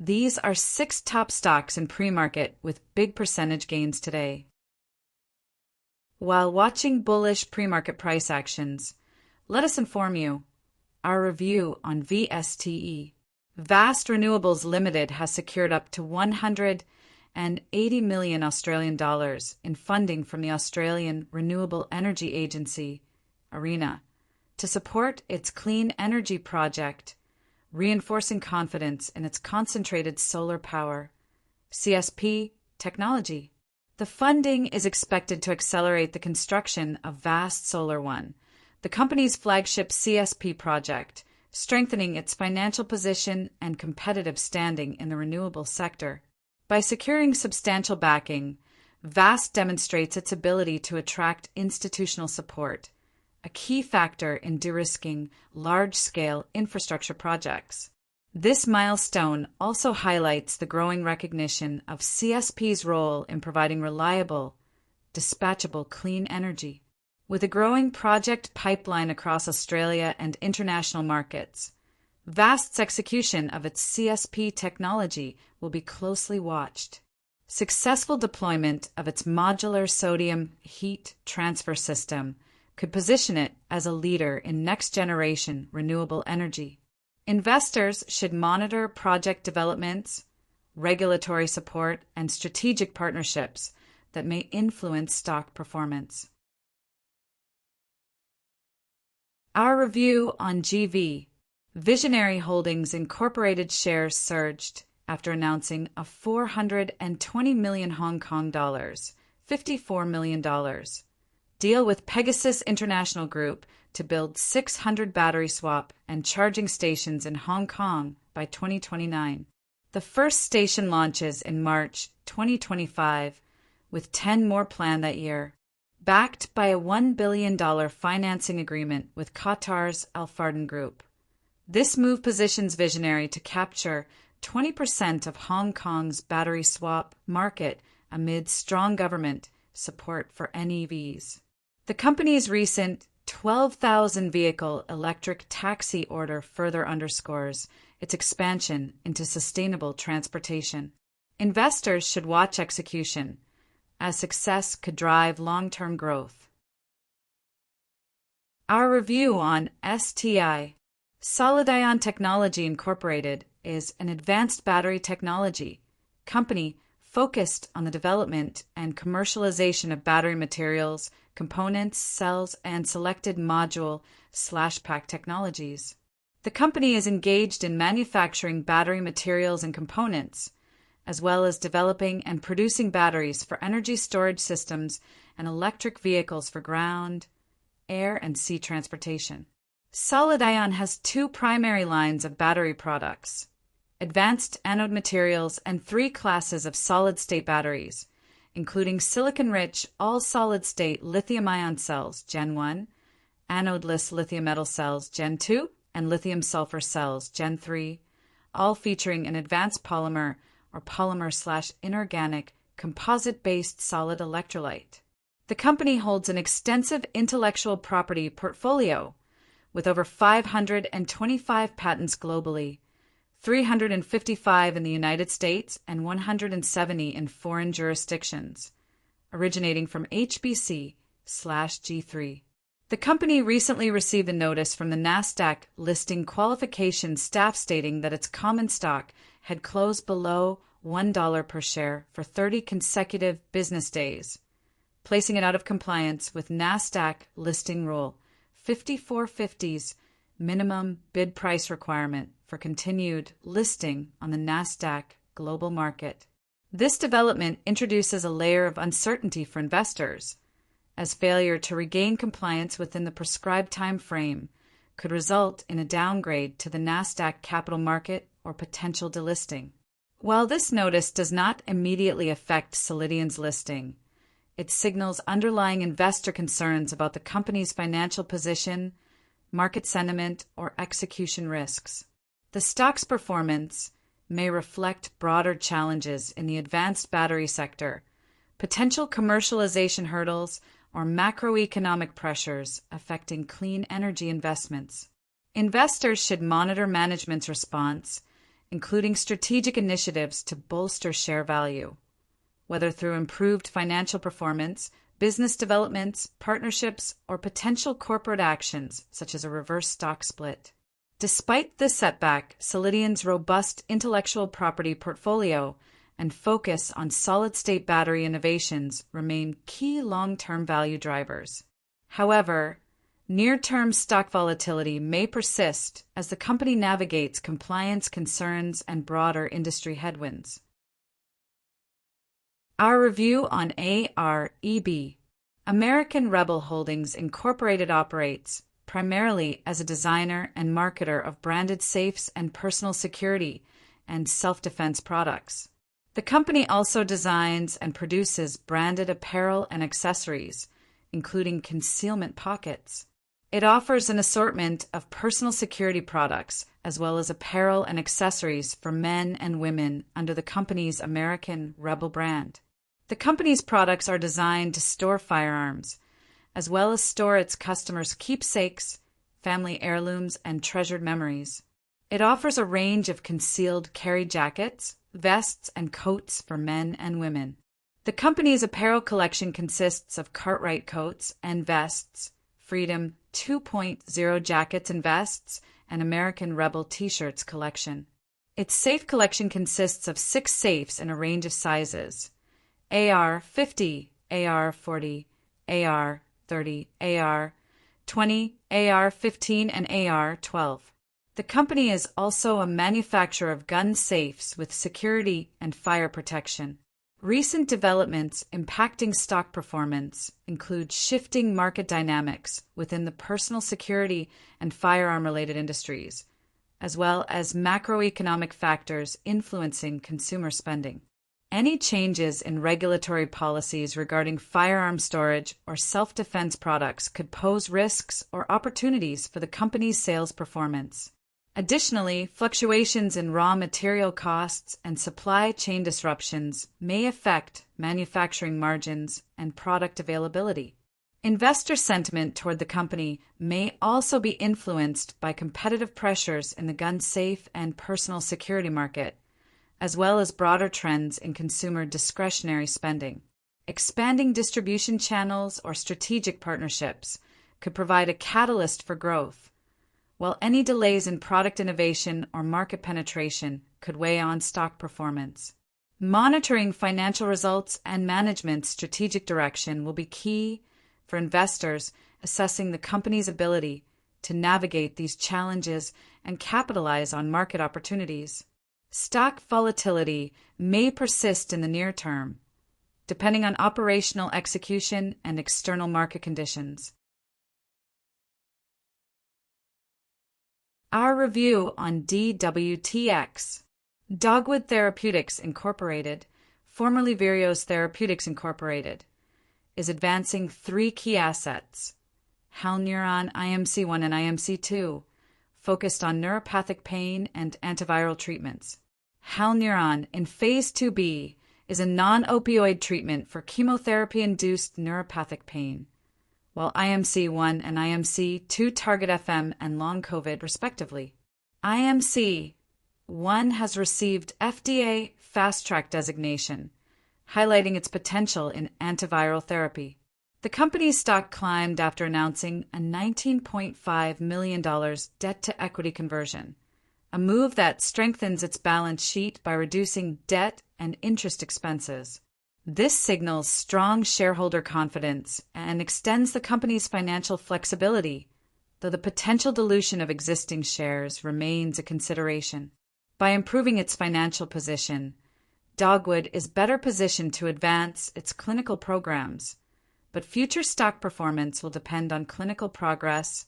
These are 6 top stocks in pre-market with big percentage gains today. While watching bullish pre-market price actions, let us inform you our review on VSTE. Vast Renewables Limited has secured up to 180 million Australian dollars in funding from the Australian Renewable Energy Agency, ARENA, to support its clean energy project, reinforcing confidence in its concentrated solar power, CSP, technology. The funding is expected to accelerate the construction of Vast Solar One, the company's flagship CSP project, strengthening its financial position and competitive standing in the renewable sector. By securing substantial backing, Vast demonstrates its ability to attract institutional support, a key factor in de-risking large-scale infrastructure projects. This milestone also highlights the growing recognition of CSP's role in providing reliable, dispatchable clean energy. With a growing project pipeline across Australia and international markets, Vast's execution of its CSP technology will be closely watched. Successful deployment of its modular sodium heat transfer system could position it as a leader in next-generation renewable energy. Investors should monitor project developments, regulatory support, and strategic partnerships that may influence stock performance. Our review on GV. Visionary Holdings Incorporated shares surged after announcing a 420 million Hong Kong dollars, $54 million, deal with Pegasus International Group to build 600 battery swap and charging stations in Hong Kong by 2029. The first station launches in March 2025, with 10 more planned that year. Backed by a $1 billion financing agreement with Qatar's Al Fardan Group. This move positions Visionary to capture 20% of Hong Kong's battery swap market amid strong government support for NEVs. The company's recent 12,000 vehicle electric taxi order further underscores its expansion into sustainable transportation. Investors should watch execution, as success could drive long-term growth. Our review on STI. Solidion Technology Incorporated is an advanced battery technology company focused on the development and commercialization of battery materials, components, cells, and selected module/pack technologies. The company is engaged in manufacturing battery materials and components, as well as developing and producing batteries for energy storage systems and electric vehicles for ground, air, and sea transportation. Solidion has 2 primary lines of battery products: advanced anode materials and 3 classes of solid-state batteries, including silicon-rich all-solid-state lithium-ion cells Gen 1, anode-less lithium metal cells Gen 2, and lithium-sulfur cells Gen 3, all featuring an advanced polymer or polymer/inorganic composite-based solid electrolyte. The company holds an extensive intellectual property portfolio with over 525 patents globally, 355 in the United States and 170 in foreign jurisdictions, originating from HBC/G3. The company recently received a notice from the NASDAQ listing qualification staff stating that its common stock had closed below $1 per share for 30 consecutive business days, placing it out of compliance with NASDAQ listing rule 5450's minimum bid price requirement for continued listing on the NASDAQ global market. This development introduces a layer of uncertainty for investors, as failure to regain compliance within the prescribed time frame could result in a downgrade to the NASDAQ capital market or potential delisting. While this notice does not immediately affect Solidion's listing, it signals underlying investor concerns about the company's financial position, market sentiment, or execution risks. The stock's performance may reflect broader challenges in the advanced battery sector, potential commercialization hurdles, or macroeconomic pressures affecting clean energy investments. Investors should monitor management's response including strategic initiatives to bolster share value, whether through improved financial performance, business developments, partnerships, or potential corporate actions such as a reverse stock split. Despite this setback, Solidion's robust intellectual property portfolio and focus on solid-state battery innovations remain key long-term value drivers. However, near-term stock volatility may persist as the company navigates compliance concerns and broader industry headwinds. Our review on AREB. American Rebel Holdings Incorporated operates primarily as a designer and marketer of branded safes and personal security and self-defense products. The company also designs and produces branded apparel and accessories, including concealment pockets. It offers an assortment of personal security products as well as apparel and accessories for men and women under the company's American Rebel brand. The company's products are designed to store firearms, as well as store its customers' keepsakes, family heirlooms, and treasured memories. It offers a range of concealed carry jackets, vests, and coats for men and women. The company's apparel collection consists of Cartwright coats and vests, Freedom 2.0 jackets and vests, and American Rebel t-shirts collection. Its safe collection consists of 6 safes in a range of sizes: AR-50, AR-40, AR-30, AR-20, AR-15, and AR-12. The company is also a manufacturer of gun safes with security and fire protection. Recent developments impacting stock performance include shifting market dynamics within the personal security and firearm-related industries, as well as macroeconomic factors influencing consumer spending. Any changes in regulatory policies regarding firearm storage or self-defense products could pose risks or opportunities for the company's sales performance. Additionally, fluctuations in raw material costs and supply chain disruptions may affect manufacturing margins and product availability. Investor sentiment toward the company may also be influenced by competitive pressures in the gun safe and personal security market, as well as broader trends in consumer discretionary spending. Expanding distribution channels or strategic partnerships could provide a catalyst for growth, while any delays in product innovation or market penetration could weigh on stock performance. Monitoring financial results and management's strategic direction will be key for investors assessing the company's ability to navigate these challenges and capitalize on market opportunities. Stock volatility may persist in the near term, depending on operational execution and external market conditions. Our review on DWTX. Dogwood Therapeutics Incorporated, formerly Virios Therapeutics Incorporated, is advancing 3 key assets: Halneuron IMC1 and IMC2, focused on neuropathic pain and antiviral treatments. Halneuron in Phase 2B is a non-opioid treatment for chemotherapy-induced neuropathic pain, while IMC1 and IMC2 target FM and long COVID, respectively. IMC1 has received FDA Fast Track designation, highlighting its potential in antiviral therapy. The company's stock climbed after announcing a $19.5 million debt-to-equity conversion, a move that strengthens its balance sheet by reducing debt and interest expenses. This signals strong shareholder confidence and extends the company's financial flexibility, though the potential dilution of existing shares remains a consideration. By improving its financial position, Dogwood is better positioned to advance its clinical programs, but future stock performance will depend on clinical progress,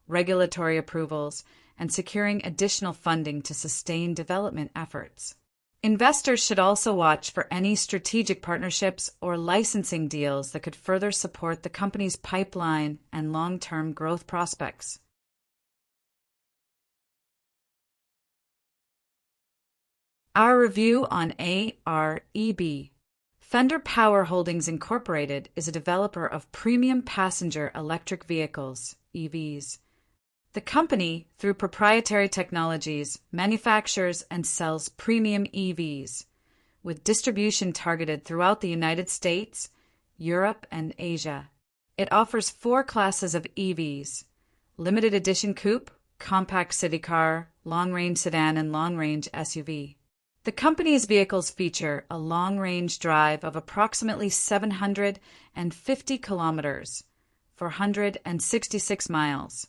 regulatory approvals, and securing additional funding to sustain development efforts. Investors should also watch for any strategic partnerships or licensing deals that could further support the company's pipeline and long-term growth prospects. Our review on AREB. Thunder Power Holdings Incorporated is a developer of premium passenger electric vehicles, EVs. The company, through proprietary technologies, manufactures and sells premium EVs, with distribution targeted throughout the United States, Europe, and Asia. It offers 4 classes of EVs: limited edition coupe, compact city car, long-range sedan, and long-range SUV. The company's vehicles feature a long-range drive of approximately 750 kilometers, 466 miles,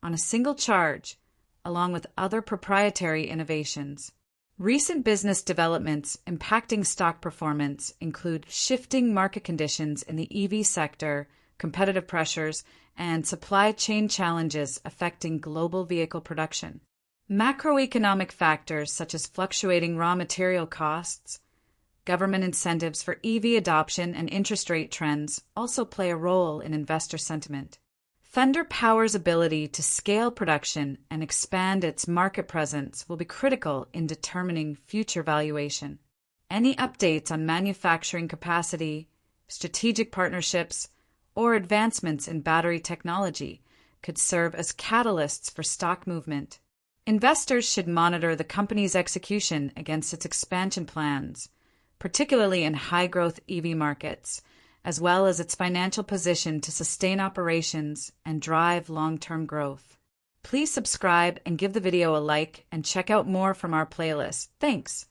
on a single charge, along with other proprietary innovations. Recent business developments impacting stock performance include shifting market conditions in the EV sector, competitive pressures, and supply chain challenges affecting global vehicle production. Macroeconomic factors such as fluctuating raw material costs, government incentives for EV adoption, and interest rate trends also play a role in investor sentiment. Thunder Power's ability to scale production and expand its market presence will be critical in determining future valuation. Any updates on manufacturing capacity, strategic partnerships, or advancements in battery technology could serve as catalysts for stock movement. Investors should monitor the company's execution against its expansion plans, particularly in high-growth EV markets, as well as its financial position to sustain operations and drive long-term growth. Please subscribe and give the video a like, and check out more from our playlist. Thanks!